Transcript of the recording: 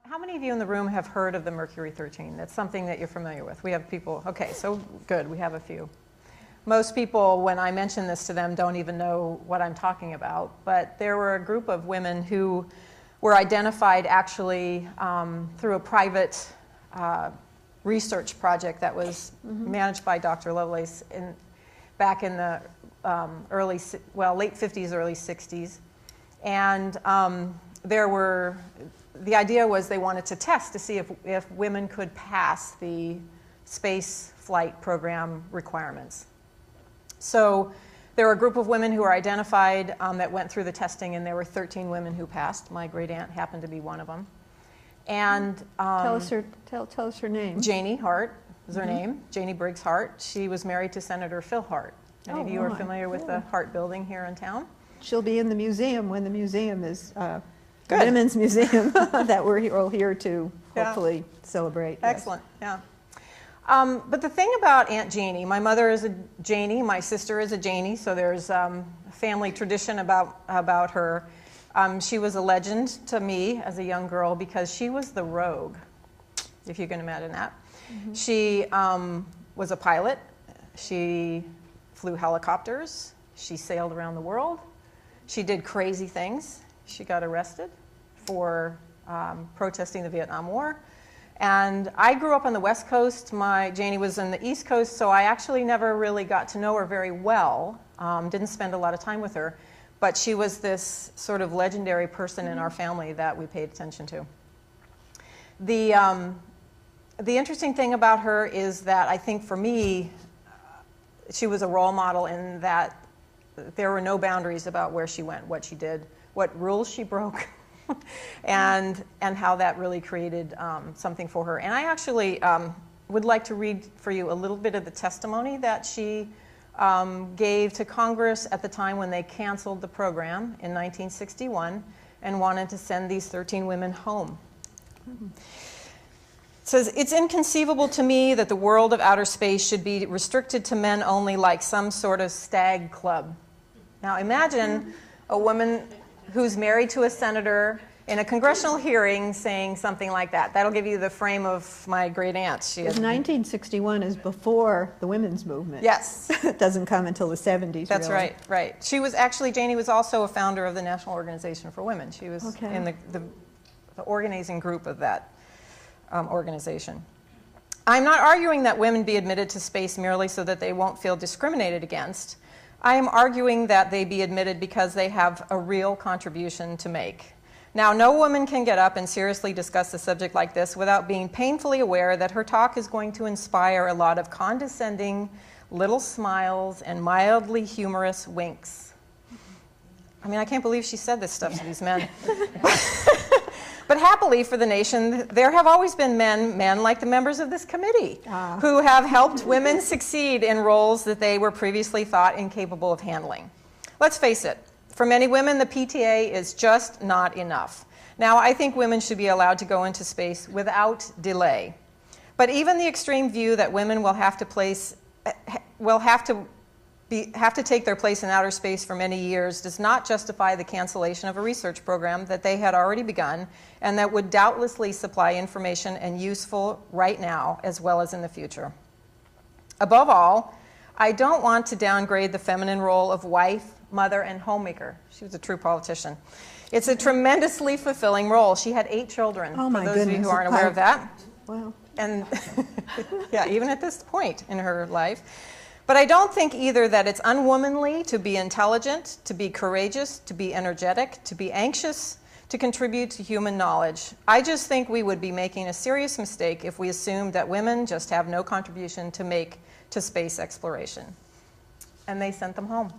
How many of you in the room have heard of the Mercury13? That's something that you're familiar with. We have people, okay, so good, we have a few. Most people, when I mention this to them, don't even know what I'm talking about, but there were a group of women who were identified actually through a private research project that was managed by Dr. Lovelace back in the late 50s, early 60s. And the idea was they wanted to test to see if women could pass the space flight program requirements. So there were a group of women who were identified that went through the testing, and there were 13 women who passed. My great aunt happened to be one of them. And tell us her name. Janie Hart is her name. Janie Briggs Hart. She was married to Senator Phil Hart. Any of you are familiar with the Hart building here in town? She'll be in the museum when the museum is the Women's Museum that we're all here to hopefully celebrate. Excellent, yes. Yeah. But the thing about Aunt Janie, my mother is a Janie, my sister is a Janie, so there's a family tradition about her. She was a legend to me as a young girl because she was the rogue, if you can imagine that. Mm-hmm. She was a pilot. She flew helicopters. She sailed around the world. She did crazy things. She got arrested for protesting the Vietnam War. And I grew up on the West Coast. Janie was on the East Coast, so I actually never really got to know her very well. Didn't spend a lot of time with her. But she was this sort of legendary person in our family that we paid attention to. The interesting thing about her is that I think for me, she was a role model in that there were no boundaries about where she went, what she did, what rules she broke, and how that really created something for her. And I actually would like to read for you a little bit of the testimony that she gave to Congress at the time when they canceled the program in 1961 and wanted to send these 13 women home. It says, "It's inconceivable to me that the world of outer space should be restricted to men only like some sort of stag club." Now imagine a woman who's married to a senator in a congressional hearing saying something like that. That'll give you the frame of my great aunt. 1961 is before the women's movement. Yes. It doesn't come until the 70s, That's really. right. She was actually, Janie was also a founder of the National Organization for Women. She was in the organizing group of that organization. "I'm not arguing that women be admitted to space merely so that they won't feel discriminated against. I am arguing that they be admitted because they have a real contribution to make. Now, no woman can get up and seriously discuss a subject like this without being painfully aware that her talk is going to inspire a lot of condescending little smiles and mildly humorous winks." I mean, I can't believe she said this stuff to these men. But happily for the nation, there have always been men like the members of this committee, who have helped women succeed in roles that they were previously thought incapable of handling. Let's face it, for many women, the PTA is just not enough. Now, I think women should be allowed to go into space without delay. But even the extreme view that women will have to take their place in outer space for many years does not justify the cancellation of a research program that they had already begun and that would doubtlessly supply information and useful right now as well as in the future. Above all, I don't want to downgrade the feminine role of wife, mother, and homemaker. She was a true politician. It's a tremendously fulfilling role. She had 8 children, for those of you who aren't aware of that. Wow. And yeah, even at this point in her life. But I don't think either that it's unwomanly to be intelligent, to be courageous, to be energetic, to be anxious, to contribute to human knowledge. I just think we would be making a serious mistake if we assumed that women just have no contribution to make to space exploration. And they sent them home.